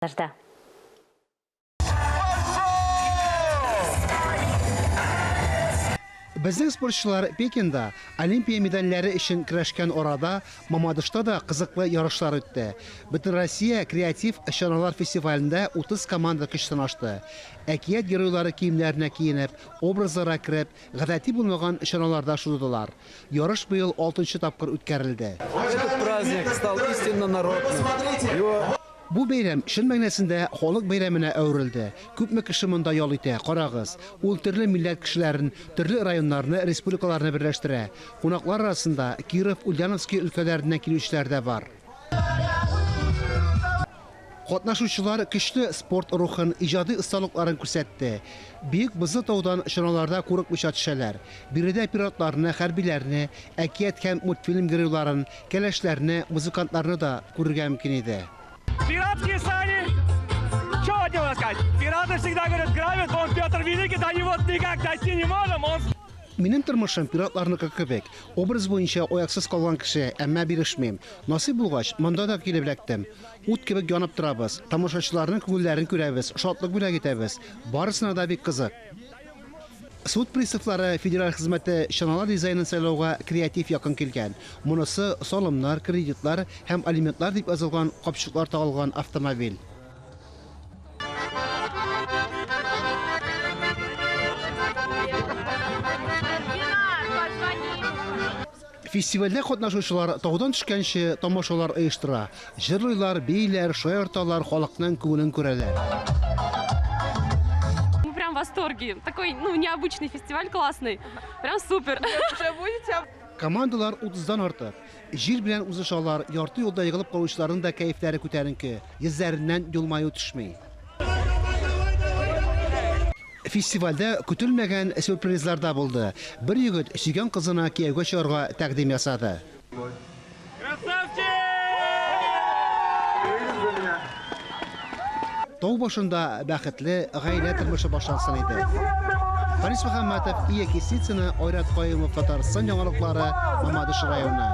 Bizning sportchilar Pekinda Olimpiya medallari için kurashgan orada Mamadishda da qiziqli yarışlar o'tdi. Butun Rossiya kreativ ishanalar festivalida 30 komanda kuch sinashdi. Akiyat giroylari kiyimlarini kiyinib, obrazlara kirib, g'alati bo'lmagan ishanalarda shundilar. Yarış bu yil 6-tapqir o'tkarildi. Этот праздник стал истинно народным. Bu bayram shin ma'nosida xalq bayramına avrildi. Ko'pmi kishi bunda yol ite, qarag'iz. U turli millat kishilarini, turli rayonlarni, respublikalarni birlashtira. Qo'noqlar arasida Kirov, Ulyanovskiy ülkelaridan keluvchilar da bor. Qatnashuvchilar kuchli sport ruhin, ijodiy ustaliklarini ko'rsatdi. Buyuk Bizitog'dan ishanalarda ko'rik o'shatishalar. Birida pilotlarni, harbiylarni, akiyat ham multfilm giroylarini, kalashlarni, muzikantlarni da ko'rgan mumkin edi. Пиратские сани! Что от него сказать? Пираты всегда говорят, грабят, он Петр Великий, до него никак дойти не можем, он... Menim turmushim piratlarniki kebek. Obraz bo'yicha oyoqsiz qolgan kishi, ammo berishmayman. Nasib bo'lgach, menda da kelib lakdim. O't kebek yonib turamiz. Tomoshachilarning ko'nglarini ko'ramiz, shodlik bilan ketamiz. Barisina da bek qiziq. Sud pristavlari federal xizmati ishanalar dizaynini saylovga kreativ yaqin kelgan. Bunisi solimlar, kreditlar ham alimentlar deb yozilgan qopchiqlar tog'ilgan avtomobil. Festivalda qatnashuvchilar tog'dan tushgancha tomoshalar uyushtira. Jirlilar, beylar, shoirtalar xalqning ko'nglini ko'radilar. В восторге. Такой, необычный фестиваль, классный. Прям супер. Уже будете? Komandalar 30dan ortiq. Jir bilan uzashalar, yorti yo'lda yig'ilib qoluvchilarning da kayflari ko'tarinki, yuzlaridan yilmayu tushmay. Festivalda kutilmagan sürprizlar da bo'ldi. Bir yigit suygan qizini kuyovga chiqarishga taqdim yasadi. Tog' boshida baxtli g'ayrat turmushi boshlansin edi. Faris Muhammadov, Iya Kesitsina, Oyrat Qoyimov, Tatariston yangilikları, Mamadish rayoni.